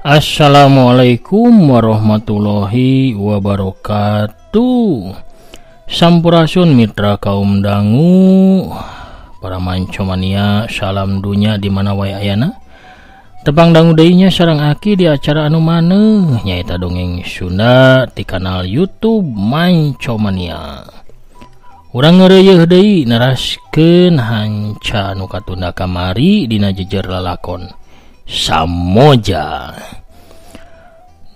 Assalamualaikum warahmatullahi wabarakatuh. Sampurasun mitra kaum dangu, para mancomania, salam dunya di mana wae ayana. Tepang dangu deunya sareng aki di acara anu maneh nyaeta dongeng Sunda di kanal YouTube Mancomania. Urang ngeureuyeun deui neraskeun hanca anu katunda kamari dina jejer lalakon Samoja.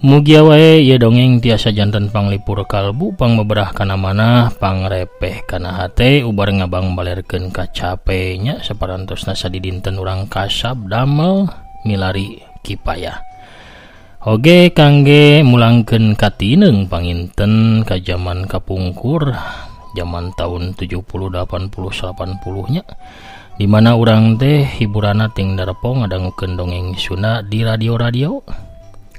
Mugia wae ieu dongeng tiasa janten panglipur kalbu, pangbeberah kana manah, pangrepeh kana hate, ubar ngabang balerkeun ka capenya saparantosna sadidinten urang kasab damel milari kipayah. Oge kangge mulangkeun katineung panginten ka zaman kapungkur, zaman tahun 70 80 80 nya. Di mana urang teh hiburana ting darepong ngadangukeun dongeng Sunda di radio-radio.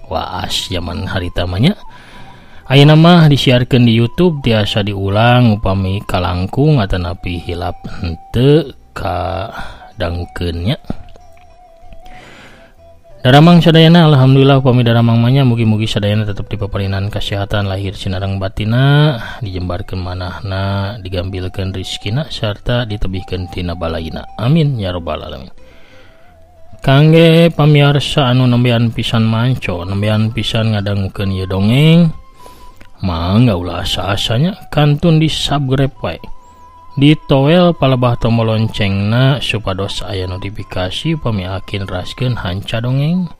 Waas zaman harita manya. Ayeuna mah disiarkeun di YouTube tiasa diulang upami kalangkung atanapi hilap henteu ka dangukeun nya. Daramang sadayana alhamdulillah upami daramang manya mugi-mugi sadayana tetep dipaparinan kesehatan lahir sinareng batina, dijembarkeun manahna, digambilkeun rizkina sarta ditebihkeun tina balaina. Amin ya rabbal alamin. Kangge pamiarsa anu nembean pisan manco, nembean pisan ngadangukeun ieu dongeng, mangga ulah asa-asanya kantun di subscribe wae. Ditowel palebah tombol loncengna supados aya notifikasi upami akin raskeun hanca dongeng.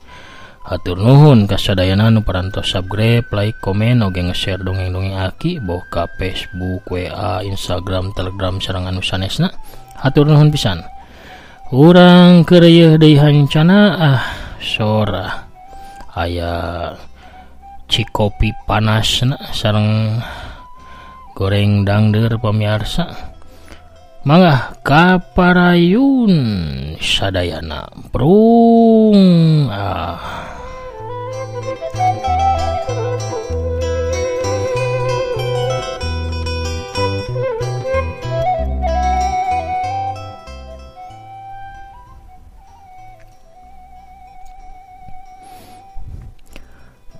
Hatur nuhun ka sadayana nu parantos subscribe, like, komen, oge nge-share dongeng-dongeng aki boh ka Facebook, WA, Instagram, Telegram sareng anu sanesna. Hatur nuhun pisan. Urang keureueuh deui hancana sora aya cikopi panasna sareng goreng dangdeur pamiarsa. Mangga kaparayun sadayana prung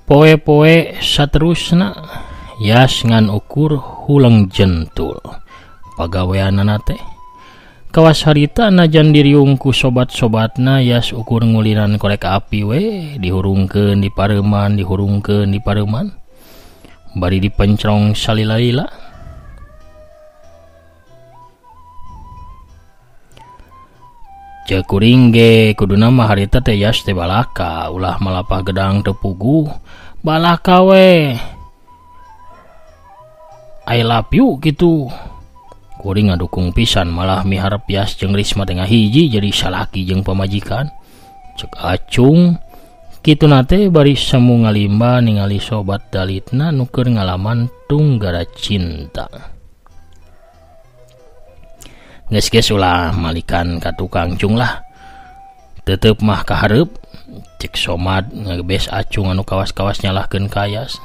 Poe-poe saterusna yas ngan ukur hulang jentul. Pagaweanana teh kawas harita najan diriung ku sobat-sobatna yas ukur nguliran korek api we, dihurungkeun di pareuman, dihurungkeun di pareuman, bari dipencrong salila-lila. Ceuk kuring ge kuduna mah harita teh yas teh balaka, ulah malapah gedang teu puguh, balaka we I love you gitu. Kuring ngadukung pisan malah miharep yas jeung Risma tengah hiji jadi salaki jeung pamajikan. Cek acung kituna teh bari semu ngalimba ningali sobat dalitna nu keur ngalaman tunggara cinta. Geus ulah malikan ka tukang cung lah. Tetep mah kahareup cek somad ngagebes acung anu kawas-kawas nyalahkeun kayas.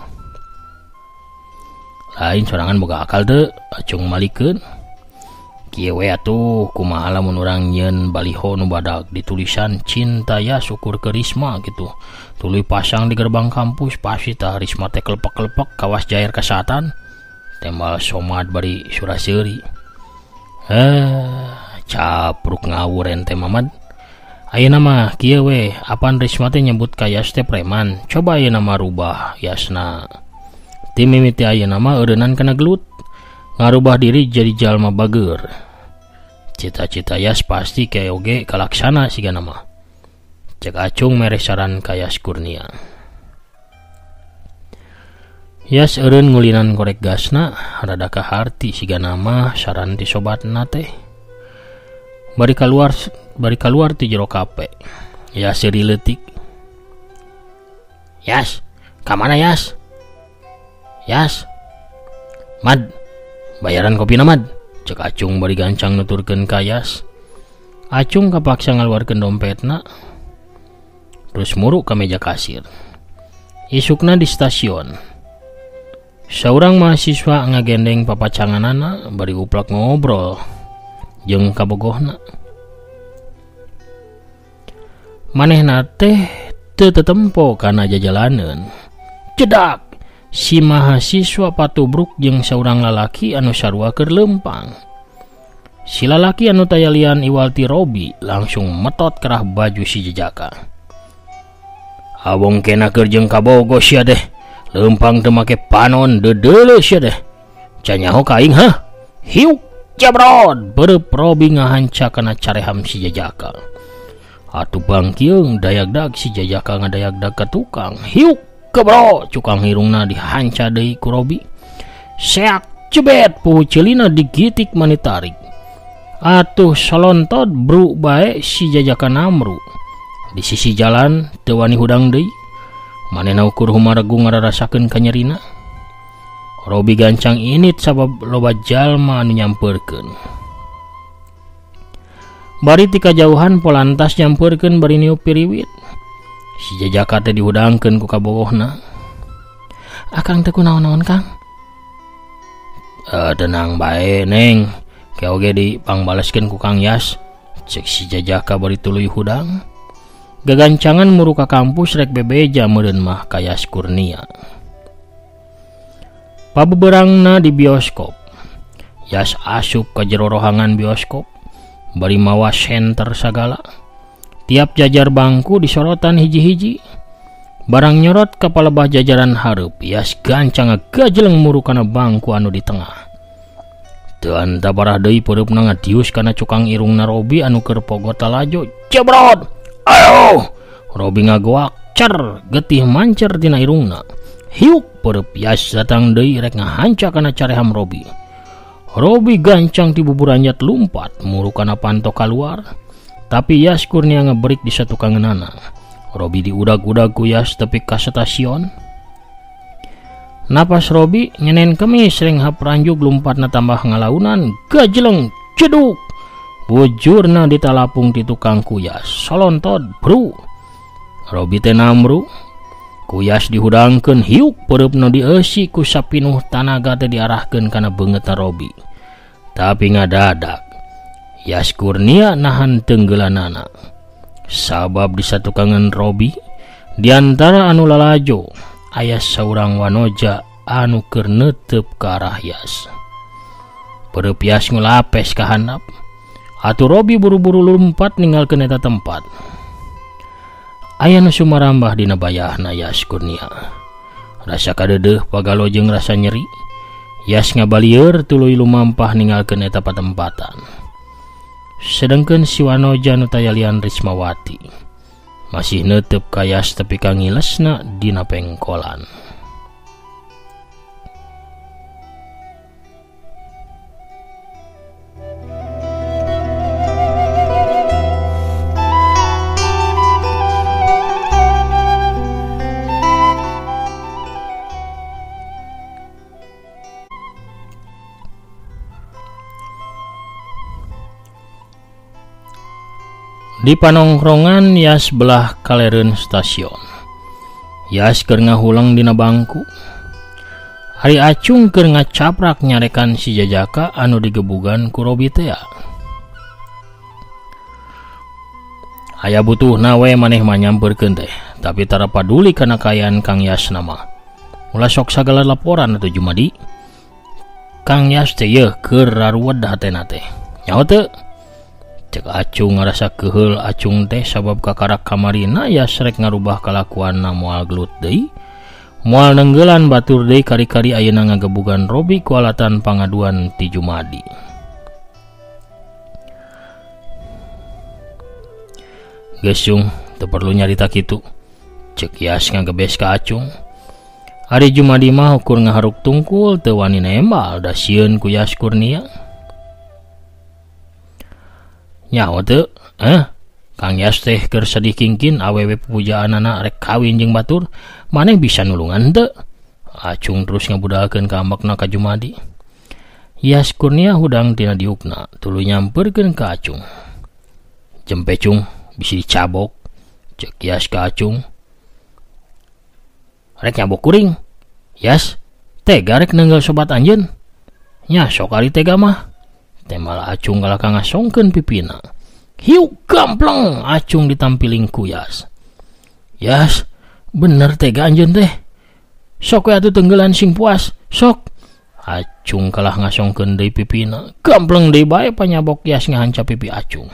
Lain sorangan boga akal teu acung malikeun. Kieu we atuh kumaha lamun urang nyeun baliho nu badag ditulisan cinta ya syukur ke Risma gitu. Tuluy pasang di gerbang kampus pasti tah Risma teh kelepek-kelepek kawas jair kasatan. Tembal somad bari suraseuri. Capruk ngawur ente Mamad. Ayeuna mah kieu we, apan Risma teh nyebut ka yas teh preman. Coba ayeuna mah rubah yasna. Ti mimiti ayeuna mah eureunan kana gelut. Ngarubah diri jadi jalma bageur. Cita-cita yas pasti kayak oge kalaksana sigana mah. Cek acung mere saran ka Yas Kurnia. Yas eureun ngulinan korek gasna rada kaharti sigana mah saran ti sobatna teh. Bari kaluar ti jero kape. Yas riletik. Yas, ka mana Yas? Yas. Mad, bayaran kopi namad. Cek acung bari gancang nuturkeun ka Yas. Acung kapaksa ngaluarkeun dompetna. Terus muru ka meja kasir. Isukna di stasiun. Saurang mahasiswa ngagendeng papacanganana bari uplak ngobrol jeung kabogohna. Manehna teh teu tetempo kana jajalaneun. Cedak, si mahasiswa patubruk jeung saurang lalaki anu sarua keur leumpang. Si lalaki anu tayalian iwalti Robi langsung metot kerah baju si Jajaka. Abong kena keur jeung kabogo sia deh. Leumpang teu make panon dedeule sia deh. Canyaho kaing hah? Hiuk jabrod berep Robi ngahanca kana careham si Jajaka. Atuh bangkieung dayagdag si Jajaka ngadayagdag ka tukang. Hiuk kebro cukang hirungna dihanca deui ku Robi. Seak cebet puhu ceulina digitik manitarik. Atuh salontod bru bae si Jajaka namru. Di sisi jalan teu wani hudang deui. Manehna ukur humaragu ngararasakeun kanyerina. Robi gancang init sabab loba jalma anu nyampeurkeun. Bari ti kajauhan polantas nyampeurkeun bari niup piriwit. Si Jajaka teh dihudangkeun ku kabogohna. Akang teh kunaon-naon Kang? Tenang bae Neng. Kaya oge dipangbaleskeun ku Kang Yas. Cek si Jajaka bari tuluy hudang. Gagancangan muru ka kampus rek bebeja meureun mah ka Yas Kurnia. Pabeberangna di bioskop. Yas asup ka jero rohangan bioskop. Bari mawa senter sagala. Tiap jajar bangku disorotan hiji-hiji. Barang nyorot ka palebah jajaran hareup. Yas gancang gajeleng muru kana bangku anu di tengah. Teu anta parah deui peureupna ngadius kana cukang irungna Robi anu keur pogo talajo. Cebrot! Ayo! Robi ngagoak cer getih mancer tina irungna. Hiuk peureub Yas datang deui rek ngahanca kana careham Robi. Robi gancang ti buburanjat lumpat muru kana panto kaluar. Tapi Yas Kurnia ngebrik di satu kangenana. Robi diudag-udag ku Yas tepi ka stasiun. Napas Robi nyenen kemis sering hapranjug lumpatna tambah ngalaunan gajeleng ceduk. Bujurna ditalapung ti tukang kuyas. Solontod bru. Robi teh namru. Kuyas dihudangkeun hiuk peureupna dieusi ku sapinuh tanaga teh diarahkeun kana beungeutna Robi. Tapi ngadadak Yas Kurnia nahan tenggelanana. Sabab di satukangan Robi diantara anu lalajo aya saurang wanoja anu keur neuteup ka arah Yas. Peureub Yas ngulapes ka handap. Atuh Robi buru-buru lompat ninggalkeun eta tempat. Aya nu sumarambah dina bayahna Yas Kurnia. Rasa kadeudeuh pagalo jeung rasa nyeri. Yas ngabalieur tuluy lumampah ninggalkeun eta patempatan. Sedengkeun si wanoja nu tayalian Rismawati masih neuteup ka Yas tepi ka ngilesna dina pengkolan. Di panongkrongan Yas belah kalereun stasiun. Yas keur ngahulang dina bangku. Ari Acung keur ngacaprak nyarekan si Jajaka anu digebugan ku Robi teh. Aya butuhna we maneh mah nyampeurkeun teh, tapi tara paduli kana kaayaan Kang Yas nama. Ulah sok sagala laporan atuh Jumadi. Kang Yas teh yeuh keur raruwed hatena teh. Nyaho teu? Cek Acung ngarasa keheul Acung teh sabab kakarak kamarina Yas rek ngarubah kalakuanna moal gelut deui. Moal nenggeulan batur deui kari-kari ayeuna ngagebugan Robi ku alatan pangaduan ti Jumadi. Gesung teu perlu nyarita kitu. Cek Yas ngagebes ka Acung. Ari Jumadi mah ukur ngaharuk tungkul teu wani nembal da sieun ku Yas Kurnia. Nyaho teu? Kang Yas teh keur sedih kingkin awewe pupujaanana rek kawin jeung batur, maneh bisa nulungan teu? Acung terus ngabudalkeun ka ambakna ka Jumadi. Yas Kurnia hudang tina diukna, tuluy nyampeurkeun ka Acung. Jempe Cung, bisi dicabok. Cek Yas ka Acung. Rek nyabok kuring. Yas, tega rek neunggeul sobat anjeun. Nya sok ari tega mah. Temal Acung galaka ngasongkeun pipina. Hiuk gampleng Acung ditampiling ku Yas. Yas, bener tega anjeun teh. Sok we atuh tenggelan sing puas, sok. Acung kalah ngasongkeun deui pipina. Gampleng deui bae panyabok Yas ngahanca pipi Acung.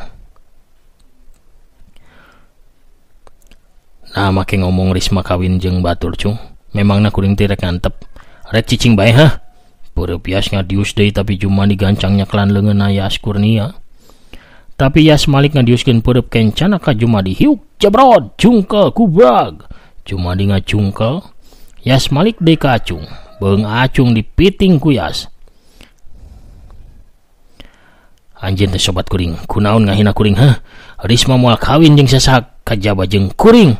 Nah, make ngomong Risma kawin jeung batur cung. Memangna kuring teh rek ngantep. Rek cicing bae hah. Peureub Yas ngadius deui tapi cuma digancang nyaklan leungeunna Yas Kurnia. Tapi Yas Malik ngadiuskeun peureub kencana ka Jumadi hiuk jebrot jungkel kubrag. Jumadi ngajungkel, Yas Malik deui ka Acung. Beung Acung dipiting ku Yas. Anjeun teh sobat kuring, kunaon ngahina kuring heuh? Risma moal kawin jeung sasak kajaba jeung kuring.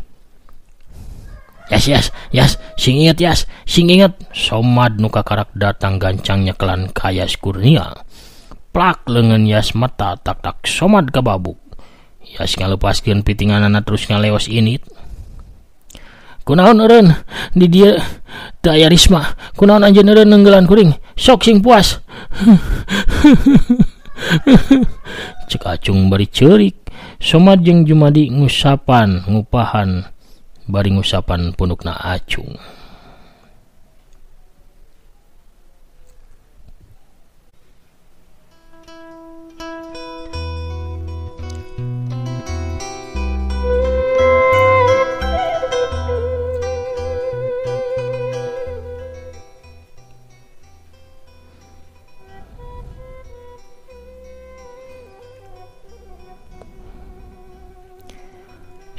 Yas, sing inget. Somad nu kakarak datang gancang nyekelan ka Yas Kurnia. Plak leungeun Yas mata tak somad ka babuk. Yas ngalepaskeun pitinganana terus ngaleos init. Kunaon eureun di dieu teu aya Risma? Kunaon anjeun eureun nenggelan kuring? Sok sing puas. Cek Acung bari ceurik. Somad jeung Jumadi ngupahan bari ngusapan pundukna Acung.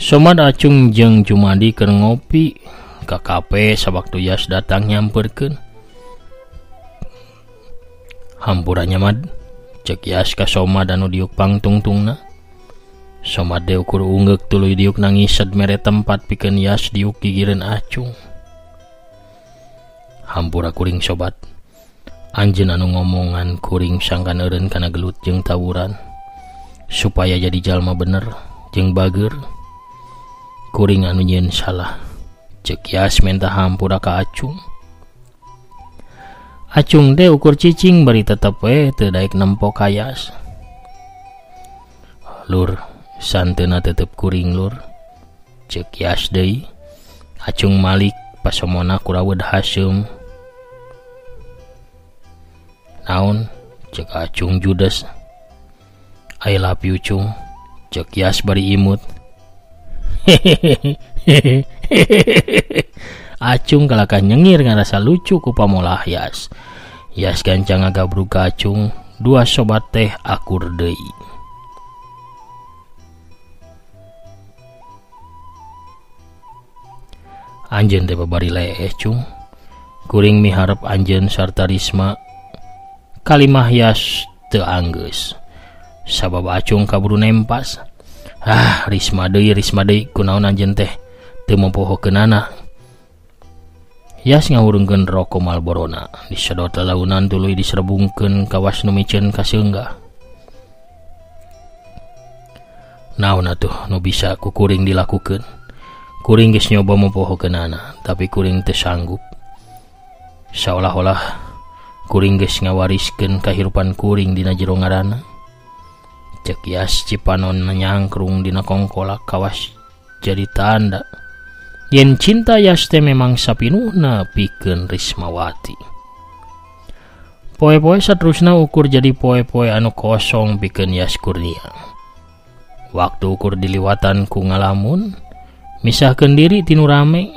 Somad Acung jeung Jumadi keur ngopi ka kafe sawaktu Yas datang nyamperkeun. Hampura nyamad, cek Yas ka Somad anu diuk pangtungtungna. Somad deu ukur ungeuk tuluy diuk nangised mere tempat pikeun Yas diuk gigireun Acung. Hampura kuring sobat, anjeun anu ngomongan kuring sangkan eureun kana gelut jeung tawuran supaya jadi jalma bener jeung bager. Kuring anu nyeun salah, cek Yas menta hampura ka Acung. Acung teh ukur cicing bari tetep we teu daek nempo ka Yas. Lur, santeuna tetep kuring lur, cek Yas deui. Acung Malik pasomona kurawed Hasyim. Naon, cek Acung judes. I love you cung, cek Yas bari imut. Acung kalaka nyengir ngarasa lucu ku pamolah Yas. Yas gancang agabrug ka Acung, dua sobat teh akur deui. Anjeun teh babari leeh cung. Kuring miharep anjeun sarta Risma kalimah Yas teu anggeus. Sabab Acung kaburu nempas. Risma deui kunaon anjeun teh teu mempohokeunana. Yas ngahurungkeun roko Marlborona, disedot lalaunan tuluy diserebungkeun kawas nu miceun ka seunggah. Naon atuh nu bisa ku kuring dilakukeun? Kuring geus nyoba mempohokeunana, tapi kuring teu sanggup. Seolah-olah kuring geus ngawariskeun kahirupan kuring dina jero ngaranna. Cek Yas cipanon nyangkrung dina kongkolak kawas jadi tanda yen cinta Yas teh memang sapinuhna pikeun Rismawati. Poe-poe saterusna ukur jadi poe-poe anu kosong pikeun Yas Kurnia. Waktu ukur diliwatan ku ngalamun, misahkeun diri tinu rame,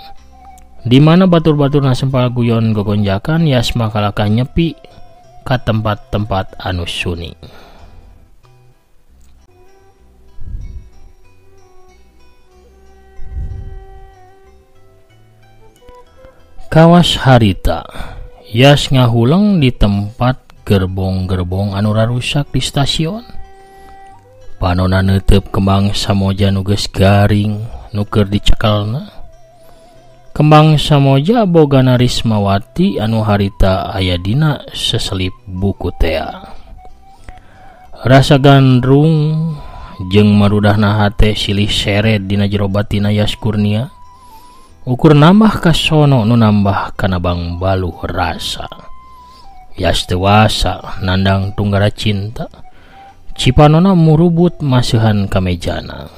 di mana batur-baturna sempal guyon gogonjakan. Yas makalakah nyepi ka tempat-tempat anu sunyi. Kawas harita, Yas ngahulang di tempat gerbong-gerbong anu rusak di stasiun. Panonna neuteup kembang samoja nu geus garing nu keur dicekelna. Kembang samoja bogana Rismawati anu harita aya dina seselip buku tea. Rasa gandrung jeung marudahna hate silih seret dina jero batina Yas Kurnia. Ukur nambah kasono nu nambah kana bang baluh rasa. Yas tewasa nandang tunggara cinta. Cipanona murubut masuhan kamejana.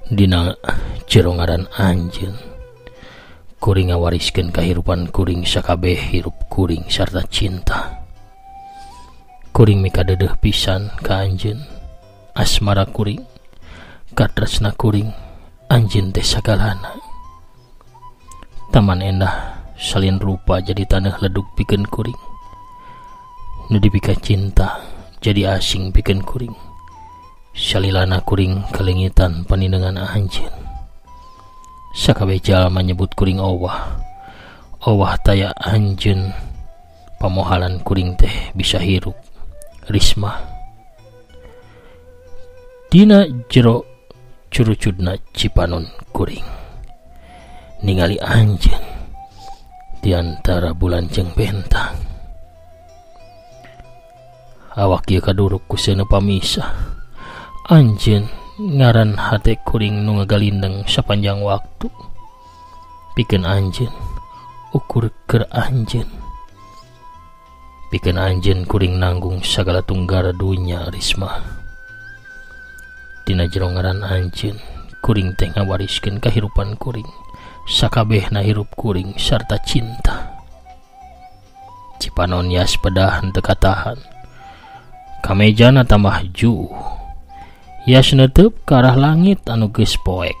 Dina jero ngaran Anjeun kuring ngawariskeun kahirupan kuring sakabeh hirup kuring sarta cinta. Kuring mika dedeh pisan ka Anjeun, asmara kuring katresna kuring Anjeun teh sagalana. Taman endah salin rupa jadi tanah leduk pikeun kuring, nu dipika cinta jadi asing pikeun kuring. Salilana kuring kalengitan panindengan Anjeun. Sakabeh jalma nyebut kuring Allah. Allah taya Anjeun pamohalan kuring teh bisa hirup rismah. Dina jero curucudna Cipanon kuring ningali Anjeun di antara bulan jeung bentang. Awak ieu kaduruk ku seuneu pamisah. Anjeun ngaran hate kuring nu ngagalindeng sapanjang waktu. Pikeun Anjeun ukur keur Anjeun. Pikeun Anjeun kuring nanggung sagala tunggara dunya rismah. Dina jero ngaran Anjeun kuring teh ngawariskeun kahirupan kuring sakabehna hirup kuring sarta cinta. Cipanon yas pedah henteu katahan, kamejana tambah juh. Yas netep ke arah langit anu geus poek.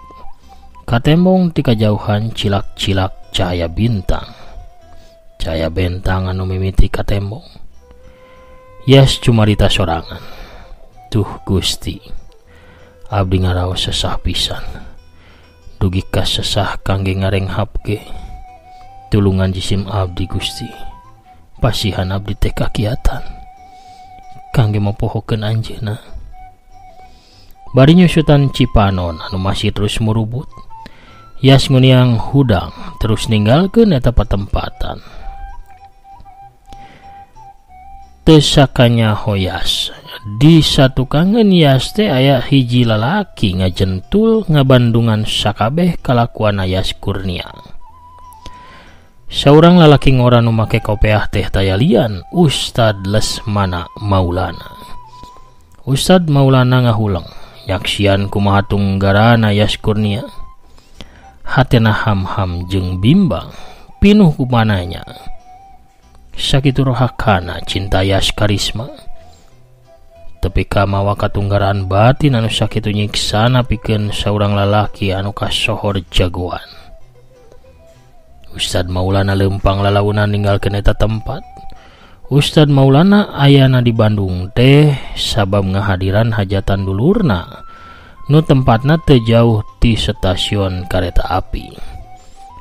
Katembong ti kajauhan cilak-cilak cahaya bintang. Cahaya bentang anu mimiti katembong. Yas cumarita sorangan. Tuh Gusti, abdi ngaraos sesah pisan. Dugi ka sesah kangge ngarenghapke tulungan jisim abdi Gusti. Pasihan abdi teh kakiatan kangge mopohokeun Anjeunna. Bari nyusutan Cipanon anu masih terus murubut, yas nguniang hudang terus ninggalkeun eta patempatan. Teu sakanya hoyas di satukangeun yas teh aya hiji lalaki ngajentul ngabandungan sakabeh kalakuan Yas Kurnia. Saurang lalaki ngora nu make kopeah teh tayalian Ustad Lesmana Maulana. Ustad Maulana ngahuleng yaksian kumaha tunggarana Yas Kurnia. Hatena ham-ham jeung bimbang pinuh ku mananya. Sakitu rohakana cinta Yas karisma. Tepi ka mawa katunggaran batin anu sakitu nyiksana pikeun saurang lalaki anu kasohor jagoan. Ustad Maulana lempang lalaunan ninggalkeun eta tempat. Ustad Maulana ayana di Bandung teh sabab ngahadiran hajatan dulurna nu tempatna teu jauh ti stasiun kareta api.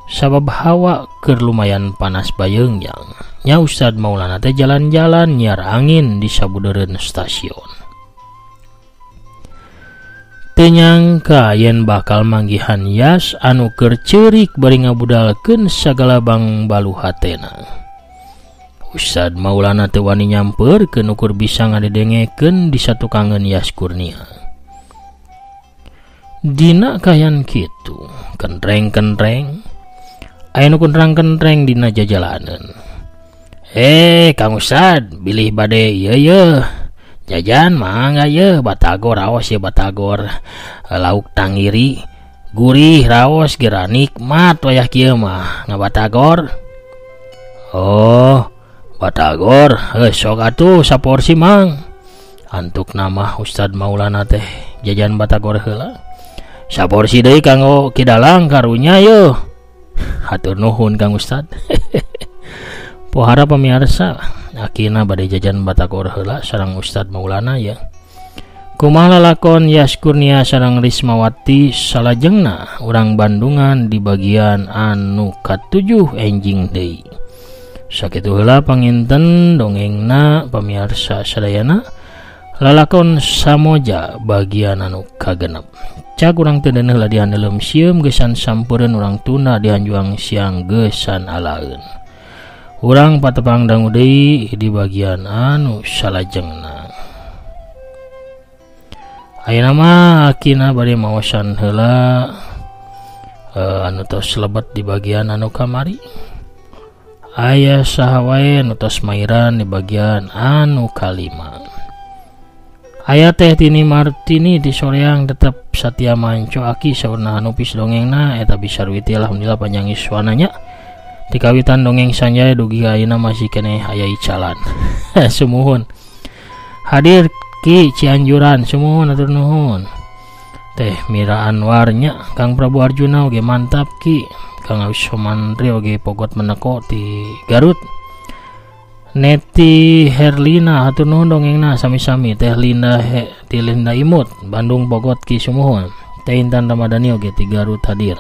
Sabab hawa keur lumayan panas bayeungjang, nya Ustad Maulana teh jalan-jalan nyiar angin di sabudeureun stasiun. Teu nyangka yen bakal manggihan Yas anu keur ceurik bari ngabudalkeun sagala bang-balu hatena. Ustad Maulana teu wani nyampeurkeun ukur bisa ngadedengekeun di satukangeun Yas Kurnia. Dina kayan kitu, kentreng-kentreng aya nu kentrang-kentreng dina jajalaneun. Kang Ustad, bilih bade ieu jajan mangga ye, batagor raos ye batagor. Lauk tangiri gurih raos geura nikmat wayah kieu mah ngabatagor. Oh, batagor, sok atuh saporsi mang. Antuk nama Ustad Maulana teh jajan batagor heula. Saporsi deui kanggo kidalang karunya ye. Hatur nuhun Kang Ustad. Pohara pamirsa, akina bade jajan batagor heula sareng Ustad Maulana ya. Kumaha lalakon Yas Kurnia sareng Rismawati salajengna urang Bandungan di bagian anu katujuh enjing deui. Sakitu heula panginten dongengna pamirsa sadayana. Lalakon Samoja bagian anu kagenep. Cak urang teu deuneuh ladihan leum sieum geusan sampeureun urang tuna dihanjuang siang geusan alaeun. Urang patepang dangu deui di bagian anu salajengna. Ayeuna mah akina bade maosan heula anu tos lebet di bagian anu kamari. Aya saha wae anu tos mairan di bagian anu kalima. Aya teh Tini Martini di soreang tetap satia manco aki saurna hanupis dongengna eta bisa ruwiti alhamdulillah panjang iswananya. Di kawitan dongeng sanjaya dugi ayeuna masih kene aya icalan. Sumuhun. Hadir Ki Cianjuran sumuhun atur nuhun. Teh Mira Anwarnya Kang Prabu Arjuna oge mantap Ki. Kang Awis Somandri oge pogot meneko di Garut. Neti Herlina hatur nuhun dongengna sami-sami. Teh Linda ti Linda Imut Bandung Bogor Ki sumuhun. Teh Intan Ramadhani oge ti Garut hadir.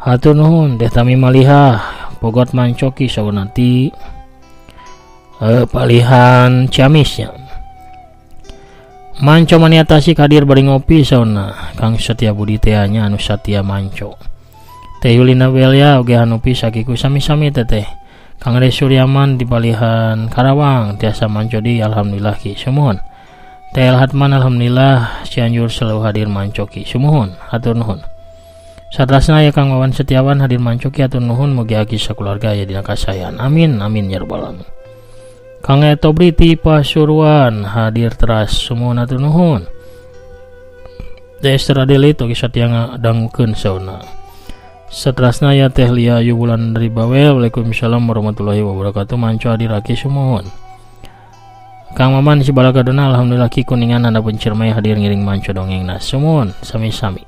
Hatur nuhun Teh Tami Maliha Bogor Mancoki sauna ti Palihan Ciamisnya. Manco mania tasik hadir bari ngopi sauna Kang Setia Budi tehnya anu Satya Manco. Teh Yulina Belia oge hanupi sakiku sami-sami teteh. Kang Ade Suryaman di Palihan Karawang tiasa manco di alhamdulillah Ki sumuhun. Teh Hatman alhamdulillah Cianjur selalu hadir manco Ki sumuhun hatur nuhun. Satrasna ya Kang Wawan Setiawan hadir manco Ki hatur nuhun mugi agi sakeluarga aya dina kasayan. Amin amin ya rabbal alamin. Kang Etobri ti Pasuruan hadir teras sumuhun hatur nuhun. Teh Esther Adelit oge satya ngadangukeun sauna. Satrasna ya Teh Lia Ayu Bulan dari Bawel. Waalaikumsalam warahmatullahi wabarakatuh. Manco hadir aki sumuhun. Kang Maman si Balagadona alhamdulillah Ki kuningan anda pencirmai hadir ngiring manco dongengna sumuhun sami-sami.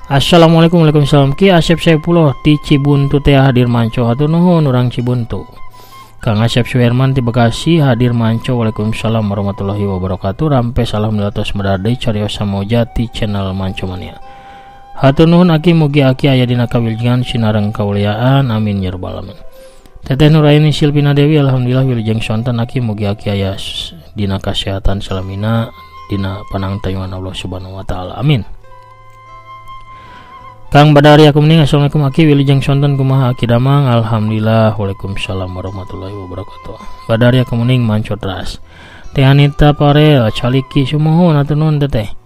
Assalamualaikum waalaikumsalam Ki Asep Saipullah di Cibuntu teh hadir manco hatur nuhun urang Cibuntu. Kang Asep Suherman di Bekasi hadir manco. Waalaikumsalam warahmatullahi wabarakatuh. Rampes alhamdulillah tos medardei carios samoja ti channel Manco Mania. Hatur nuhun aki mugi aki aya dina kawilujengan sinareng kauliaan amin ya rabbal alamin. Teteh Nuraini Silvina Dewi alhamdulillah wilujeng sonten aki mugi aki aya dina kasehatan salamina dina panangtayuan Allah Subhanahu wa taala amin. Kang Badari aku mending assalamualaikum aki wilujeng sonten kumaha aki damang alhamdulillah. Waalaikumsalam warahmatullahi wabarakatuh. Badari aku mending manco teras. Teh Anita Parel caliki sumuhun hatur nuhun teteh.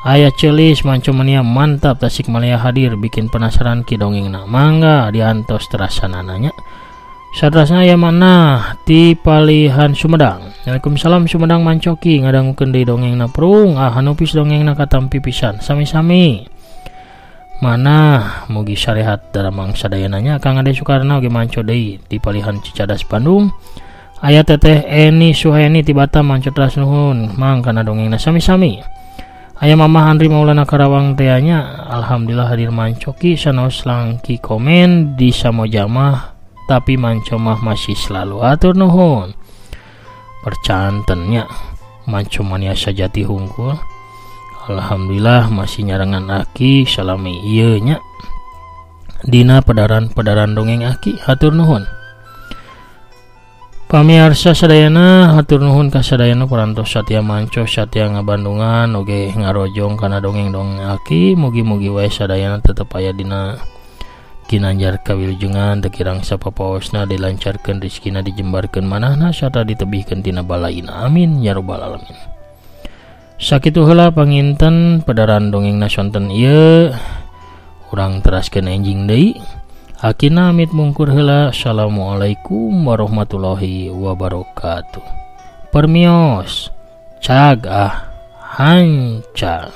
Aya Celis Manco Mania mantap Tasikmalaya hadir bikin penasaran Ki dongengna mangga diantos terasanananya. Satrasna aya mana ti Palihan Sumedang. Waalaikumsalam Sumedang Mancoki ngadangukeun deui dongengna prung hanupis dongengna katampi pisan sami-sami. Mana mugi syariat dalamang sadayananya. Kang Ade Sukarna oge manco deui di Palihan Cicadas Bandung. Aya Teteh Eni Suhaini ti Batam manco teras nuhun mang kana dongengna sami-sami. Aya Mama Andri Maulana Karawang teanya alhamdulillah hadir mancoki sanaos langki komen di samojamah tapi manco mah masih selalu atur nuhun. Percantennya Manco Mania sajati hungkul. Alhamdulillah masih nyarangan aki salami ieu nya dina pedaran dongeng aki hatur nuhun. Pamirsa sadayana hatur nuhun ka sadayana parantos Satya Manco Satya ngabandungan oge ngarojong kana dongeng-dongeng aki mugi-mugi wae sadayana tetep aya dina ginanjar kawilujengan teu kirang sapapaosna dilancarkeun rezekina dijembarkeun manahna sarta ditebihkeun tina balaina amin ya rabbal alamin. Sakitu heula panginten pedaran dongengna sonten ieu urang teraskeun enjing deui. Akina amit mungkur heula. Assalamualaikum warahmatullahi wabarakatuh. Permios cag hanca.